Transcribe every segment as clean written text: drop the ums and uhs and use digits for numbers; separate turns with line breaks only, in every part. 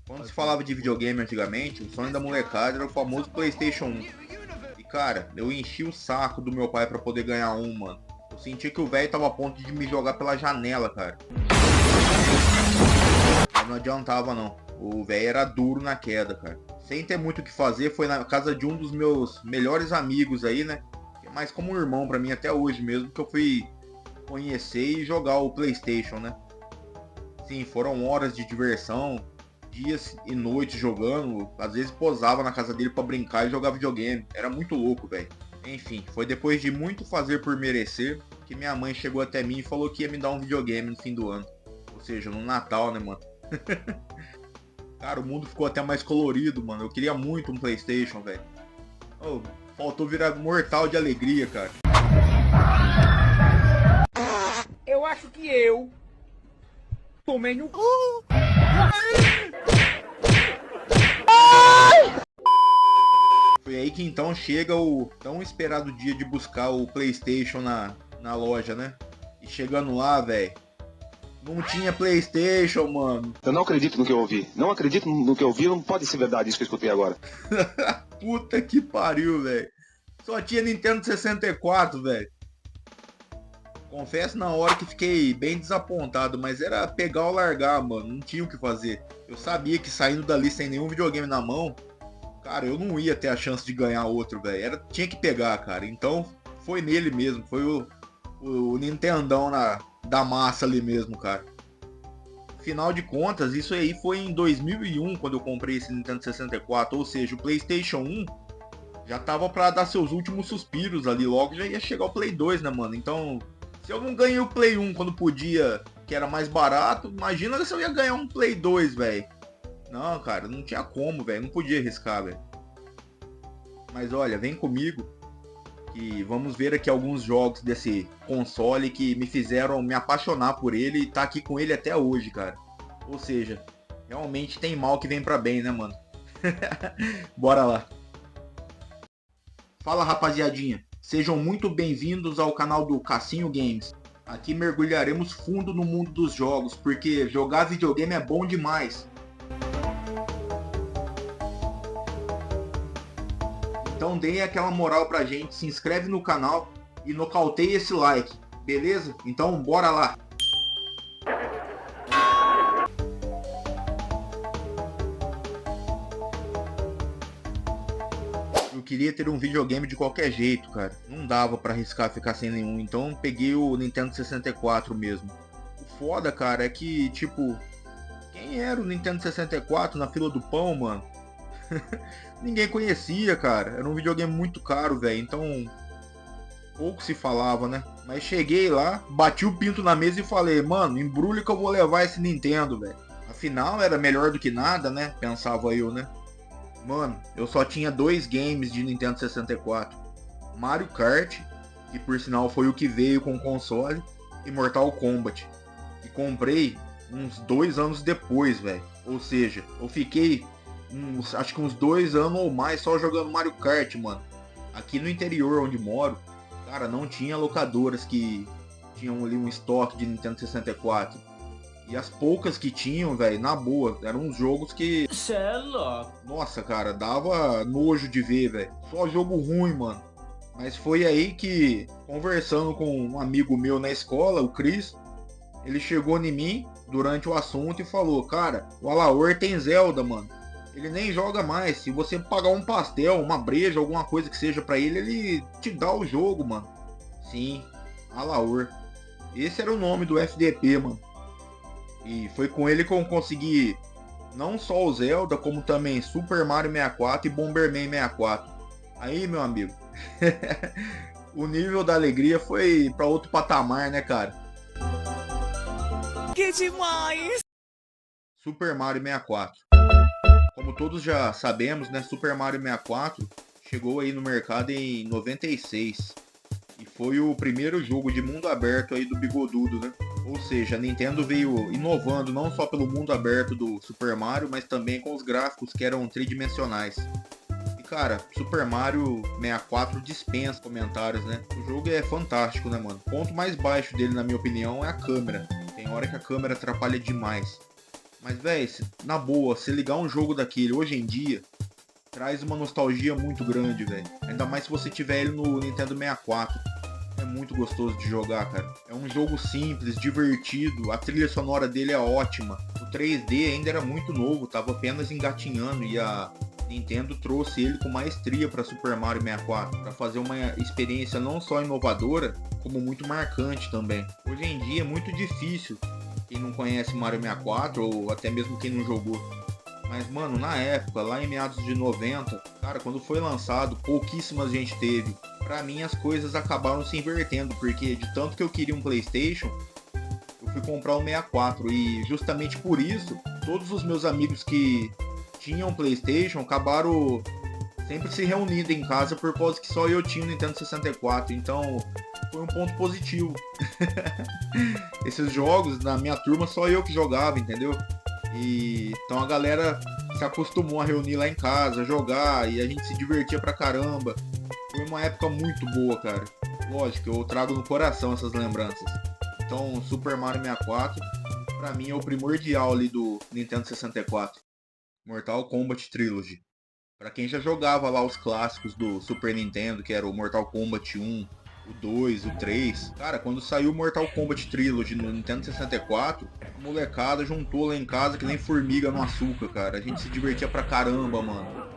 Quando se falava de videogame antigamente, o sonho da molecada era o famoso PlayStation 1. E cara, eu enchi o saco do meu pai pra poder ganhar um, mano. Eu senti que o velho tava a ponto de me jogar pela janela, cara. Mas não adiantava não. O velho era duro na queda, cara. Sem ter muito o que fazer, foi na casa de um dos meus melhores amigos aí, né? Mas como um irmão pra mim até hoje mesmo, que eu fui conhecer e jogar o PlayStation, né? Sim, foram horas de diversão, dias e noites jogando. Às vezes posava na casa dele pra brincar e jogar videogame. Era muito louco, velho. Enfim, foi depois de muito fazer por merecer que minha mãe chegou até mim e falou que ia me dar um videogame no fim do ano. Ou seja, no Natal, né, mano? Cara, o mundo ficou até mais colorido, mano. Eu queria muito um PlayStation, velho. Oh, faltou virar mortal de alegria, cara.
Eu acho que eu tomei no cu.
Foi aí que então chega o tão esperado dia de buscar o PlayStation na loja, né? E chegando lá, velho, não tinha PlayStation, mano.
Eu não acredito no que eu ouvi. Não acredito no que eu ouvi, não pode ser verdade isso que eu escutei agora.
Puta que pariu, velho. Só tinha Nintendo 64, velho. Confesso na hora que fiquei bem desapontado, mas era pegar ou largar, mano. Não tinha o que fazer. Eu sabia que saindo dali sem nenhum videogame na mão, cara, eu não ia ter a chance de ganhar outro, velho. Tinha que pegar, cara. Então foi nele mesmo. Foi o Nintendão da massa ali mesmo, cara. Afinal de contas, isso aí foi em 2001 quando eu comprei esse Nintendo 64. Ou seja, o PlayStation 1 já tava pra dar seus últimos suspiros ali. Logo já ia chegar o Play 2, né, mano? Então, se eu não ganhei o Play 1 quando podia, que era mais barato, imagina se eu ia ganhar um Play 2, velho. Não, cara, não tinha como, velho. Não podia arriscar, velho. Mas olha, vem comigo que vamos ver aqui alguns jogos desse console que me fizeram me apaixonar por ele e tá aqui com ele até hoje, cara. Ou seja, realmente tem mal que vem pra bem, né, mano? Bora lá. Fala, rapaziadinha. Sejam muito bem-vindos ao canal do Cassinho Games. Aqui mergulharemos fundo no mundo dos jogos, porque jogar videogame é bom demais. Então deem aquela moral pra gente, se inscreve no canal e nocauteie esse like, beleza? Então bora lá! Eu queria ter um videogame de qualquer jeito, cara. Não dava pra arriscar ficar sem nenhum, então peguei o Nintendo 64 mesmo. O foda, cara, é que, tipo, quem era o Nintendo 64 na fila do pão, mano? Ninguém conhecia, cara. Era um videogame muito caro, velho. Então, pouco se falava, né? Mas cheguei lá, bati o pinto na mesa e falei, mano, embrulha que eu vou levar esse Nintendo, velho. Afinal, era melhor do que nada, né? Pensava eu, né? Mano, eu só tinha 2 games de Nintendo 64. Mario Kart, que por sinal foi o que veio com o console, e Mortal Kombat. E comprei uns 2 anos depois, velho. Ou seja, eu fiquei acho que uns 2 anos ou mais só jogando Mario Kart, mano. Aqui no interior onde moro, cara, não tinha locadoras que tinham ali um estoque de Nintendo 64. E as poucas que tinham, velho, na boa, eram uns jogos que...
Cê é louco.
Nossa, cara, dava nojo de ver, velho. Só jogo ruim, mano. Mas foi aí que, conversando com um amigo meu na escola, o Chris, ele chegou em mim durante o assunto e falou, cara, o Alaor tem Zelda, mano. Ele nem joga mais. Se você pagar um pastel, uma breja, alguma coisa que seja pra ele, ele te dá o jogo, mano. Sim, Alaor. Esse era o nome do FDP, mano. E foi com ele que eu consegui não só o Zelda, como também Super Mario 64 e Bomberman 64. Aí, meu amigo, o nível da alegria foi pra outro patamar, né, cara?
Que demais!
Super Mario 64. Como todos já sabemos, né, Super Mario 64 chegou aí no mercado em 96. E foi o primeiro jogo de mundo aberto aí do Bigodudo, né? Ou seja, a Nintendo veio inovando não só pelo mundo aberto do Super Mario, mas também com os gráficos que eram tridimensionais. E cara, Super Mario 64 dispensa comentários, né? O jogo é fantástico, né, mano? O ponto mais baixo dele, na minha opinião, é a câmera. Tem hora que a câmera atrapalha demais. Mas, velho, na boa, se ligar um jogo daquele hoje em dia, traz uma nostalgia muito grande, velho. Ainda mais se você tiver ele no Nintendo 64. É muito gostoso de jogar, cara. É um jogo simples, divertido, a trilha sonora dele é ótima. O 3D ainda era muito novo, tava apenas engatinhando e a Nintendo trouxe ele com maestria para Super Mario 64, para fazer uma experiência não só inovadora, como muito marcante também. Hoje em dia é muito difícil quem não conhece Mario 64 ou até mesmo quem não jogou. Mas, mano, na época, lá em meados de 90, cara, quando foi lançado, pouquíssima gente teve. Pra mim, as coisas acabaram se invertendo, porque de tanto que eu queria um PlayStation, eu fui comprar o 64. E justamente por isso, todos os meus amigos que tinham PlayStation acabaram sempre se reunindo em casa por causa que só eu tinha o Nintendo 64. Então, foi um ponto positivo. Esses jogos, na minha turma, só eu que jogava, entendeu? E então a galera se acostumou a reunir lá em casa, jogar, e a gente se divertia pra caramba. Foi uma época muito boa, cara. Lógico, eu trago no coração essas lembranças. Então, Super Mario 64, pra mim, é o primordial ali do Nintendo 64. Mortal Kombat Trilogy. Pra quem já jogava lá os clássicos do Super Nintendo, que era o Mortal Kombat 1, o 2, o 3. Cara, quando saiu o Mortal Kombat Trilogy no Nintendo 64, a molecada juntou lá em casa que nem formiga no açúcar, cara. A gente se divertia pra caramba, mano.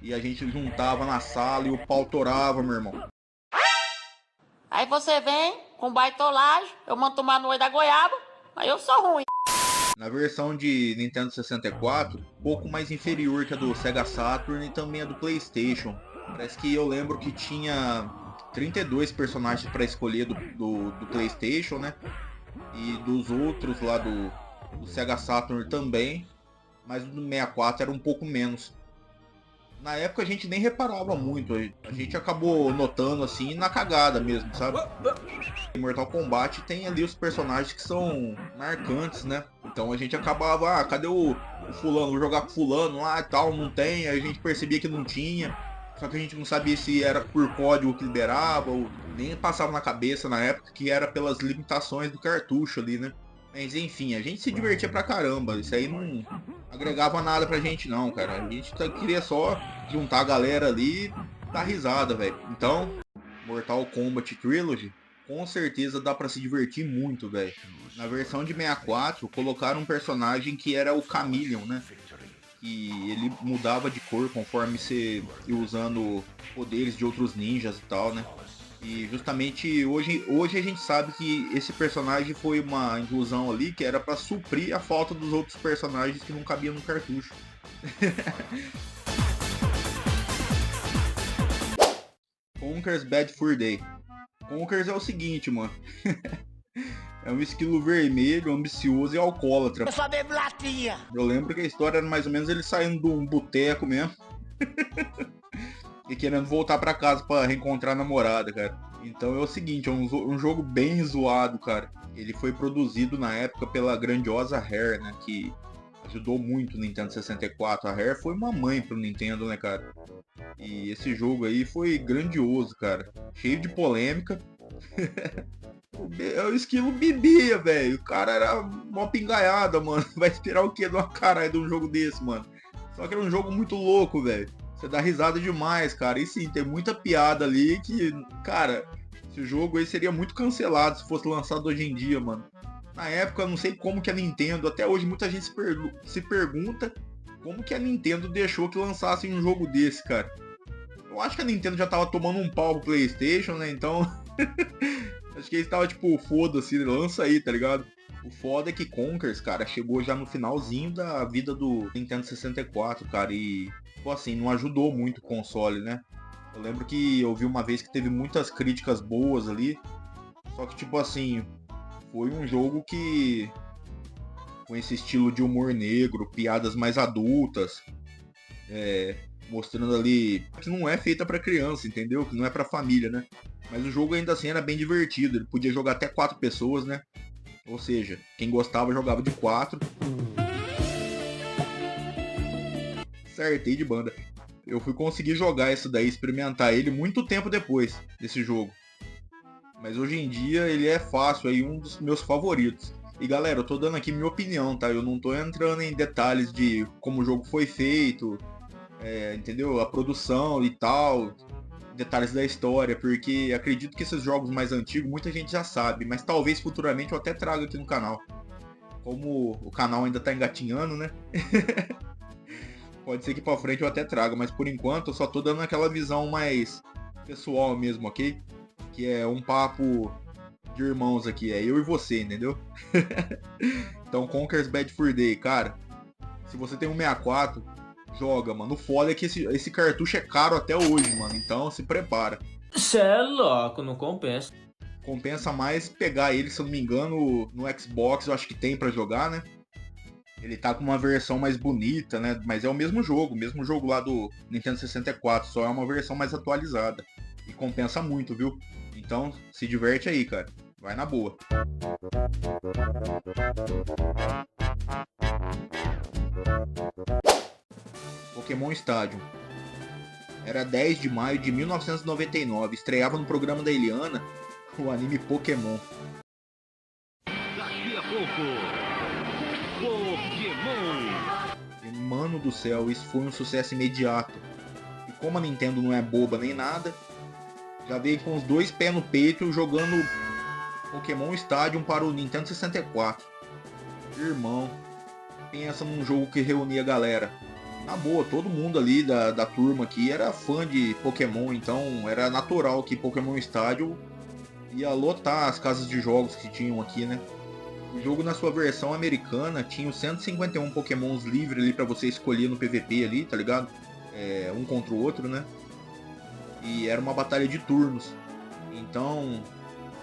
E a gente juntava na sala e o pau torava, meu irmão.
Aí você vem com baitolagem, eu mando tomar no olho da goiaba, aí eu sou ruim.
Na versão de Nintendo 64, pouco mais inferior que a do Sega Saturn e também a do PlayStation. Parece que eu lembro que tinha 32 personagens para escolher do PlayStation, né? E dos outros lá do Sega Saturn também, mas do 64 era um pouco menos. Na época a gente nem reparava muito, a gente acabou notando assim na cagada mesmo, sabe? Em Mortal Kombat tem ali os personagens que são marcantes, né? Então a gente acabava, cadê o fulano? Vou jogar com fulano lá e tal, não tem, aí a gente percebia que não tinha. Só que a gente não sabia se era por código que liberava, ou nem passava na cabeça na época que era pelas limitações do cartucho ali, né? Mas enfim, a gente se divertia pra caramba. Isso aí não agregava nada pra gente não, cara. A gente queria só juntar a galera ali e dar risada, velho. Então, Mortal Kombat Trilogy, com certeza dá pra se divertir muito, velho. Na versão de 64, colocaram um personagem que era o Chameleon, né? E ele mudava de cor conforme você ia usando poderes de outros ninjas e tal, né? E justamente hoje a gente sabe que esse personagem foi uma inclusão ali que era pra suprir a falta dos outros personagens que não cabiam no cartucho. Conker's Bad Fur Day. Conker's é o seguinte, mano. É um esquilo vermelho, ambicioso e alcoólatra.
Eu só bebo latinha.
Eu lembro que a história era mais ou menos ele saindo de um boteco mesmo. E querendo voltar pra casa pra reencontrar a namorada, cara. Então é o seguinte, é um jogo bem zoado, cara. Ele foi produzido na época pela grandiosa Rare, né? Que ajudou muito o Nintendo 64. A Rare foi uma mãe pro Nintendo, né, cara? E esse jogo aí foi grandioso, cara. Cheio de polêmica. O esquilo bebia, velho. O cara era uma pingaiada, mano. Vai esperar o que de uma caralho de um jogo desse, mano? Só que era um jogo muito louco, velho. Você dá risada demais, cara. E sim, tem muita piada ali que, cara, esse jogo aí seria muito cancelado se fosse lançado hoje em dia, mano. Na época, eu não sei como que a Nintendo, até hoje muita gente se pergunta como que a Nintendo deixou que lançasse um jogo desse, cara. Eu acho que a Nintendo já tava tomando um pau pro PlayStation, né? Então, acho que eles estavam tipo, foda-se, lança aí, tá ligado? O foda é que Conkers, cara, chegou já no finalzinho da vida do Nintendo 64, cara, e, tipo assim, não ajudou muito o console, né? Eu lembro que eu vi uma vez que teve muitas críticas boas ali, só que, tipo assim, foi um jogo que, com esse estilo de humor negro, piadas mais adultas, mostrando ali que não é feita pra criança, entendeu? Que não é pra família, né? Mas o jogo ainda assim era bem divertido, ele podia jogar até 4 pessoas, né? Ou seja, quem gostava jogava de 4. Acertei de banda. Eu fui conseguir jogar isso daí, experimentar ele muito tempo depois desse jogo. Mas hoje em dia ele é fácil, aí um dos meus favoritos. E galera, eu tô dando aqui minha opinião, tá? Eu não tô entrando em detalhes de como o jogo foi feito, entendeu? A produção e tal, detalhes da história, porque acredito que esses jogos mais antigos muita gente já sabe, mas talvez futuramente eu até traga aqui no canal. Como o canal ainda tá engatinhando, né? Pode ser que pra frente eu até traga, mas por enquanto eu só tô dando aquela visão mais pessoal mesmo, ok? Que é um papo de irmãos aqui, é eu e você, entendeu? Então, Conker's Bad Fur Day, cara, se você tem um 64, joga, mano. O foda é que esse cartucho é caro até hoje, mano, então se prepara.
Cê é louco, não compensa.
Compensa mais pegar ele, se eu não me engano, no Xbox, eu acho que tem pra jogar, né? Ele tá com uma versão mais bonita, né? Mas é o mesmo jogo lá do Nintendo 64, só é uma versão mais atualizada. E compensa muito, viu? Então, se diverte aí, cara. Vai na boa. Pokémon Stadium. Era 10 de maio de 1999. Estreava no programa da Eliana o anime Pokémon.
Daqui a pouco, Pokémon.
E, mano do céu, isso foi um sucesso imediato. E como a Nintendo não é boba nem nada, já veio com os dois pés no peito jogando Pokémon Stadium para o Nintendo 64. Irmão, pensa num jogo que reunia a galera. Na boa, todo mundo ali da turma aqui era fã de Pokémon, então era natural que Pokémon Stadium ia lotar as casas de jogos que tinham aqui, né? O jogo na sua versão americana tinha os 151 Pokémons livres ali pra você escolher no PVP ali, tá ligado? Um contra o outro, né? E era uma batalha de turnos. Então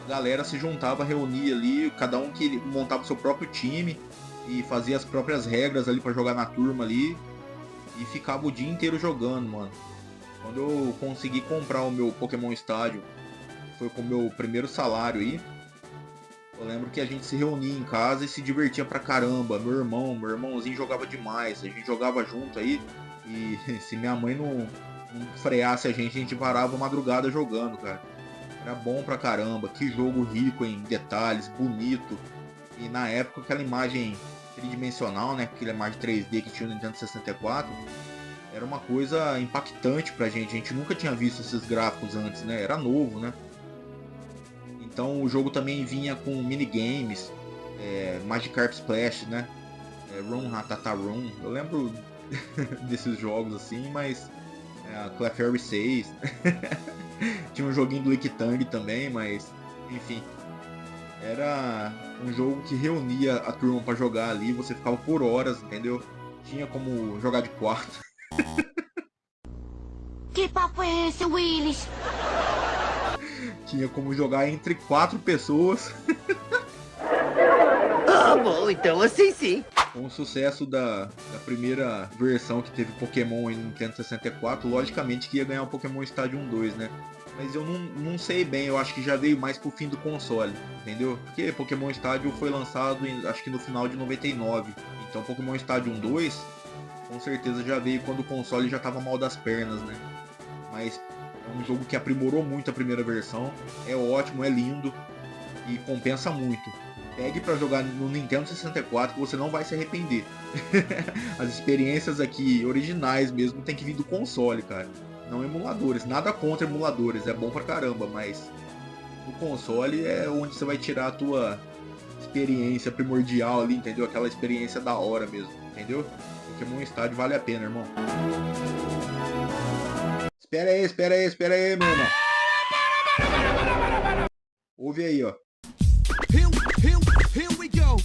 a galera se juntava, reunia ali, cada um que montava o seu próprio time e fazia as próprias regras ali pra jogar na turma ali. E ficava o dia inteiro jogando, mano. Quando eu consegui comprar o meu Pokémon Stadium, foi com o meu primeiro salário aí, eu lembro que a gente se reunia em casa e se divertia pra caramba. Meu irmãozinho jogava demais. A gente jogava junto aí. E se minha mãe não freasse a gente varava a madrugada jogando, cara. Era bom pra caramba. Que jogo rico em detalhes, bonito. E na época aquela imagem tridimensional, né? Aquela imagem 3D que tinha no Nintendo 64. Era uma coisa impactante pra gente. A gente nunca tinha visto esses gráficos antes, né? Era novo, né? Então o jogo também vinha com minigames, Magikarp Splash, né? Run Ratata Run. Eu lembro desses jogos assim, mas Clefairy 6. Tinha um joguinho do Lickitung também, mas enfim. Era um jogo que reunia a turma pra jogar ali, você ficava por horas, entendeu? Tinha como jogar de quarto.
Que papo é esse, Willis?
Tinha como jogar entre 4 pessoas.
Ah, bom, então assim sim.
Com o sucesso da primeira versão que teve Pokémon aí no Nintendo 64, logicamente que ia ganhar o Pokémon Stadium 2, né? Mas eu não sei bem, eu acho que já veio mais pro fim do console, entendeu? Porque Pokémon Stadium foi lançado, acho que no final de 99. Então Pokémon Stadium 2, com certeza já veio quando o console já tava mal das pernas, né? Mas é um jogo que aprimorou muito a primeira versão, é ótimo, é lindo e compensa muito. Pegue pra jogar no Nintendo 64 que você não vai se arrepender. As experiências aqui originais mesmo tem que vir do console, cara. Não emuladores, nada contra emuladores, é bom pra caramba, mas o console é onde você vai tirar a tua experiência primordial ali, entendeu? Aquela experiência da hora mesmo, entendeu? Pokémon Stadium vale a pena, irmão. Espera aí, meu irmão. Ouve aí, ó.
Here we go.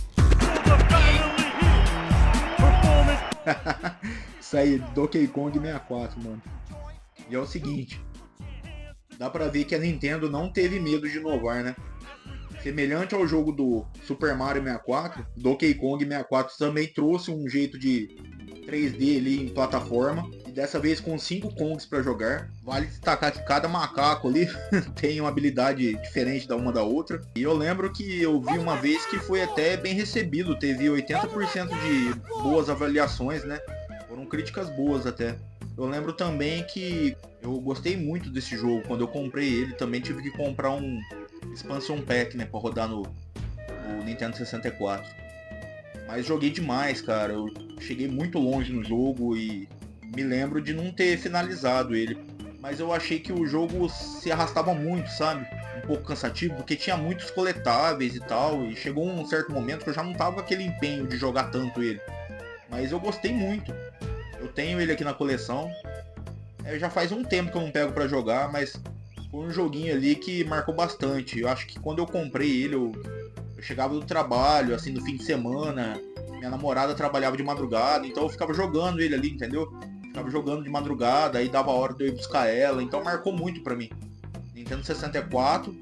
Isso aí, Donkey Kong 64, mano. E é o seguinte, dá pra ver que a Nintendo não teve medo de inovar, né? Semelhante ao jogo do Super Mario 64, Donkey Kong 64 também trouxe um jeito de 3D ali em plataforma. E dessa vez com 5 Kongs pra jogar. Vale destacar que cada macaco ali tem uma habilidade diferente da uma da outra. E eu lembro que eu vi uma vez que foi até bem recebido. Teve 80% de boas avaliações, né? Foram críticas boas até. Eu lembro também que eu gostei muito desse jogo. Quando eu comprei ele, também tive que comprar um Expansion Pack, né? Pra rodar no o Nintendo 64. Mas joguei demais, cara. Eu cheguei muito longe no jogo e me lembro de não ter finalizado ele. Mas eu achei que o jogo se arrastava muito, sabe? Um pouco cansativo, porque tinha muitos coletáveis e tal. E chegou um certo momento que eu já não tava com aquele empenho de jogar tanto ele. Mas eu gostei muito. Eu tenho ele aqui na coleção. Já faz um tempo que eu não pego pra jogar, mas foi um joguinho ali que marcou bastante. Eu acho que quando eu comprei ele, eu chegava do trabalho, assim, no fim de semana. Minha namorada trabalhava de madrugada, então eu ficava jogando ele ali, entendeu? Ficava jogando de madrugada, aí dava a hora de eu ir buscar ela, então marcou muito pra mim. Nintendo 64,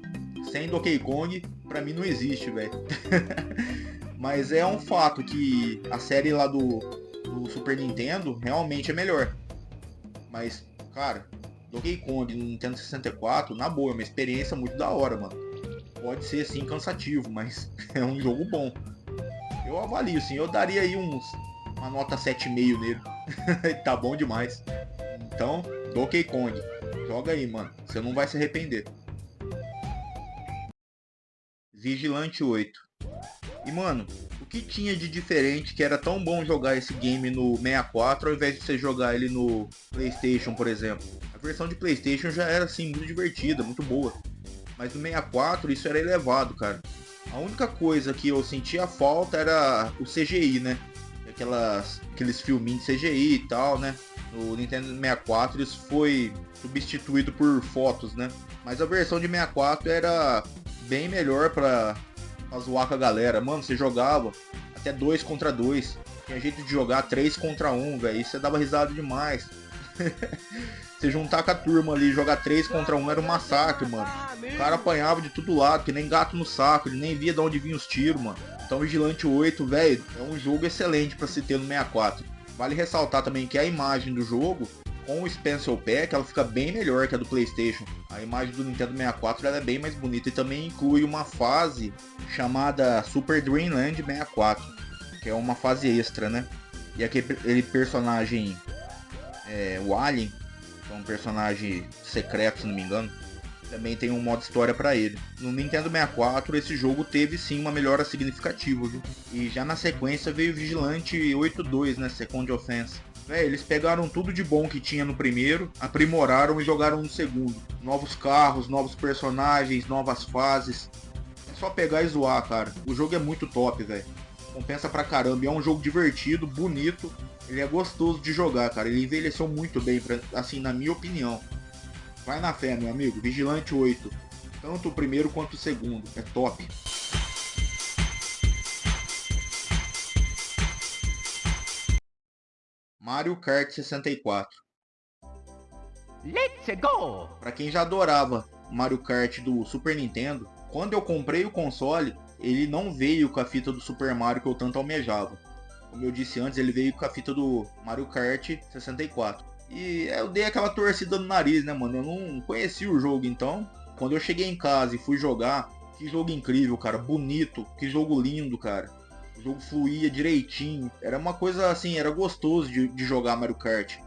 sem Donkey Kong, pra mim não existe, velho. Mas é um fato que a série lá do Super Nintendo realmente é melhor. Mas, cara, Donkey Kong no Nintendo 64, na boa, é uma experiência muito da hora, mano. Pode ser, sim, cansativo, mas é um jogo bom. Eu avalio, sim, eu daria aí uma nota 7,5 nele. Tá bom demais. Então, Donkey Kong, joga aí, mano. Você não vai se arrepender. Vigilante 8. E, mano, o que tinha de diferente que era tão bom jogar esse game no 64 ao invés de você jogar ele no PlayStation, por exemplo? A versão de PlayStation já era, assim, muito divertida, muito boa. Mas no 64 isso era elevado, cara. A única coisa que eu sentia falta era o CGI, né? Aqueles filminhos de CGI e tal, né? No Nintendo 64 isso foi substituído por fotos, né? Mas a versão de 64 era bem melhor pra zoar com a galera. Mano, você jogava até 2 contra 2. Tinha jeito de jogar 3 contra 1, velho. Isso você dava risada demais. Você juntar com a turma ali e jogar 3 contra 1 era um massacre, mano. O cara apanhava de todo lado, que nem gato no saco. Ele nem via de onde vinham os tiros, mano. Então Vigilante 8, velho, é um jogo excelente pra se ter no 64. Vale ressaltar também que a imagem do jogo, com o Expansion Pack, ela fica bem melhor que a do PlayStation. A imagem do Nintendo 64 ela é bem mais bonita e também inclui uma fase chamada Super Dreamland 64, que é uma fase extra, né? E aquele personagem, o Alien, que é um personagem secreto, se não me engano, também tem um modo história pra ele. No Nintendo 64 esse jogo teve sim uma melhora significativa, viu? E já na sequência veio Vigilante 8.2, né? Second Offense. Eles pegaram tudo de bom que tinha no primeiro, aprimoraram e jogaram no segundo. Novos carros, novos personagens, novas fases. É só pegar e zoar, cara. O jogo é muito top, velho. Compensa pra caramba. É um jogo divertido, bonito. Ele é gostoso de jogar, cara. Ele envelheceu muito bem, assim, na minha opinião. Vai na fé, meu amigo. Vigilante 8. Tanto o primeiro quanto o segundo. É top. Mario Kart 64.
Let's go!
Pra quem já adorava Mario Kart do Super Nintendo, quando eu comprei o console, ele não veio com a fita do Super Mario que eu tanto almejava. Como eu disse antes, ele veio com a fita do Mario Kart 64. E eu dei aquela torcida no nariz, né, mano? Eu não conhecia o jogo, então, quando eu cheguei em casa e fui jogar, que jogo incrível, cara, bonito, que jogo lindo, cara. O jogo fluía direitinho, era uma coisa assim, era gostoso de jogar Mario Kart.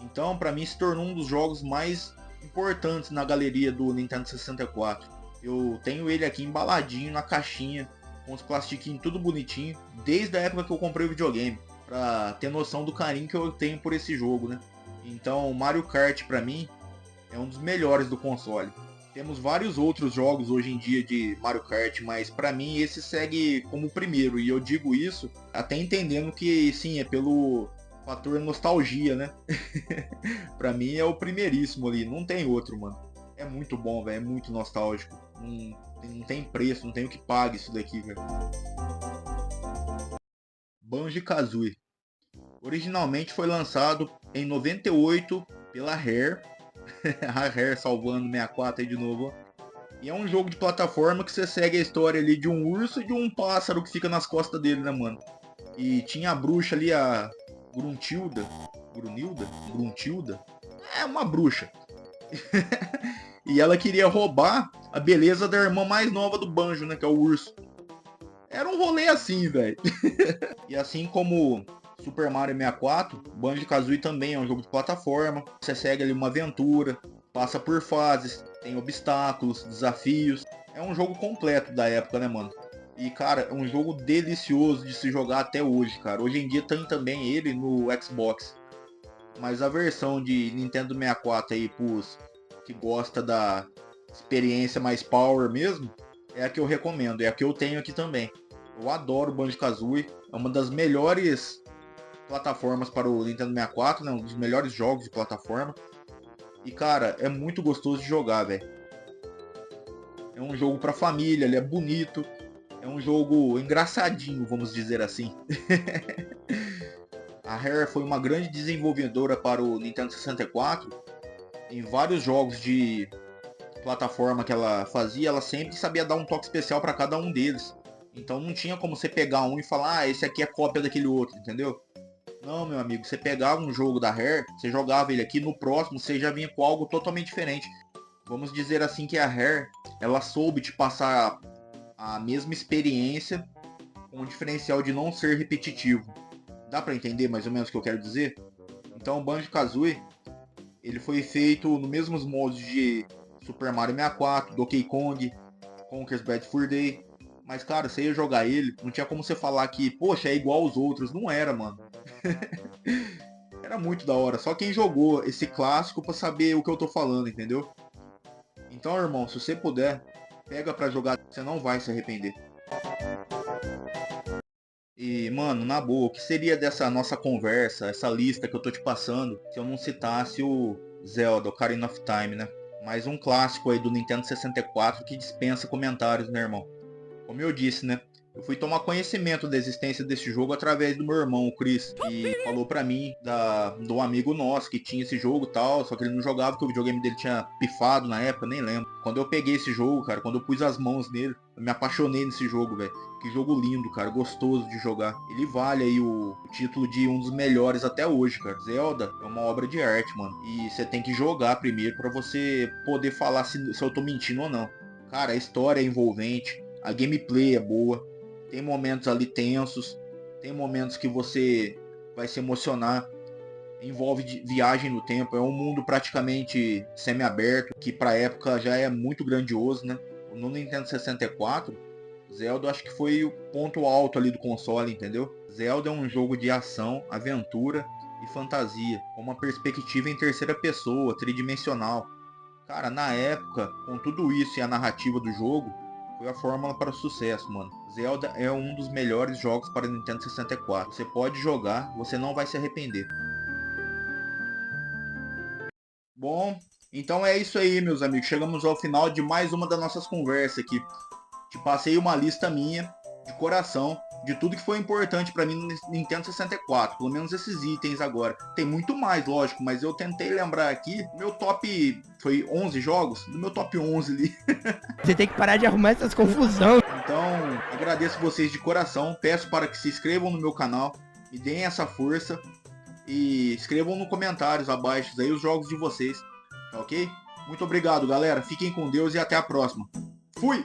Então, pra mim, se tornou um dos jogos mais importantes na galeria do Nintendo 64. Eu tenho ele aqui embaladinho na caixinha, com os plastiquinhos tudo bonitinho, desde a época que eu comprei o videogame, pra ter noção do carinho que eu tenho por esse jogo, né? Então, Mario Kart pra mim é um dos melhores do console. Temos vários outros jogos hoje em dia de Mario Kart, mas pra mim esse segue como o primeiro. E eu digo isso até entendendo que sim, é pelo fator nostalgia, né? Pra mim é o primeiríssimo ali, não tem outro, mano. É muito bom, velho, é muito nostálgico. Não tem preço, não tem o que pague isso daqui, velho. Banjo-Kazooie. Originalmente foi lançado em 98 pela Rare. A Rare salvando 64 aí de novo. E é um jogo de plataforma que você segue a história ali de um urso e de um pássaro que fica nas costas dele, né, mano? E tinha a bruxa ali, a Gruntilda. Gruntilda? É uma bruxa. E ela queria roubar a beleza da irmã mais nova do Banjo, né? Que é o urso. Era um rolê assim, velho. E assim como Super Mario 64, Banjo-Kazooie também é um jogo de plataforma. Você segue ali uma aventura, passa por fases, tem obstáculos, desafios. É um jogo completo da época, né, mano? E, cara, é um jogo delicioso de se jogar até hoje, cara. Hoje em dia tem também ele no Xbox. Mas a versão de Nintendo 64 aí, pros que gosta da experiência mais power mesmo, é a que eu recomendo. É a que eu tenho aqui também. Eu adoro o Banjo-Kazooie. É uma das melhores plataformas para o Nintendo 64, né? Um dos melhores jogos de plataforma. E, cara, é muito gostoso de jogar, velho. É um jogo pra família, ele é bonito. É um jogo engraçadinho, vamos dizer assim. A Rare foi uma grande desenvolvedora para o Nintendo 64. Em vários jogos de plataforma que ela fazia, ela sempre sabia dar um toque especial para cada um deles. Então não tinha como você pegar um e falar, ah, esse aqui é cópia daquele outro, entendeu? Não, meu amigo, você pegava um jogo da Rare, você jogava ele aqui, no próximo você já vinha com algo totalmente diferente. Vamos dizer assim que a Rare, ela soube te passar a mesma experiência com o diferencial de não ser repetitivo. Dá pra entender mais ou menos o que eu quero dizer? Então o Banjo-Kazooie, ele foi feito nos mesmos moldes de Super Mario 64, Donkey Kong, Conker's Bad Fur Day. Mas, cara, você ia jogar ele, não tinha como você falar que, poxa, é igual aos outros. Não era, mano. Era muito da hora. Só quem jogou esse clássico pra saber o que eu tô falando, entendeu? Então, irmão, se você puder, pega pra jogar, você não vai se arrepender. E, mano, na boa, o que seria dessa nossa conversa, essa lista que eu tô te passando, se eu não citasse o Zelda, Ocarina of Time, né? Mais um clássico aí do Nintendo 64 que dispensa comentários, né, irmão? Como eu disse, né? Eu fui tomar conhecimento da existência desse jogo através do meu irmão, o Chris, que falou pra mim de um amigo nosso que tinha esse jogo e tal, só que ele não jogava porque o videogame dele tinha pifado na época, nem lembro. Quando eu peguei esse jogo, cara, quando eu pus as mãos nele, eu me apaixonei nesse jogo, velho. Que jogo lindo, cara, gostoso de jogar. Ele vale aí o título de um dos melhores até hoje, cara. Zelda é uma obra de arte, mano. E você tem que jogar primeiro pra você poder falar se eu tô mentindo ou não. Cara, a história é envolvente, a gameplay é boa. Tem momentos ali tensos, tem momentos que você vai se emocionar. Envolve viagem no tempo, é um mundo praticamente semi-aberto, que pra época já é muito grandioso, né? No Nintendo 64, Zelda acho que foi o ponto alto ali do console, entendeu? Zelda é um jogo de ação, aventura e fantasia, com uma perspectiva em terceira pessoa, tridimensional. Cara, na época, com tudo isso e a narrativa do jogo, foi a fórmula para o sucesso, mano. Zelda é um dos melhores jogos para Nintendo 64. Você pode jogar, você não vai se arrepender. Bom, então é isso aí, meus amigos. Chegamos ao final de mais uma das nossas conversas aqui. Te passei uma lista minha, de coração, de tudo que foi importante para mim no Nintendo 64. Pelo menos esses itens agora. Tem muito mais, lógico, mas eu tentei lembrar aqui. Meu top foi 11 jogos. No meu top 11 ali.
Você tem que parar de arrumar essas confusão.
Então, agradeço vocês de coração. Peço para que se inscrevam no meu canal. Me deem essa força. E escrevam nos comentários abaixo aí os jogos de vocês. Ok? Muito obrigado, galera. Fiquem com Deus e até a próxima. Fui!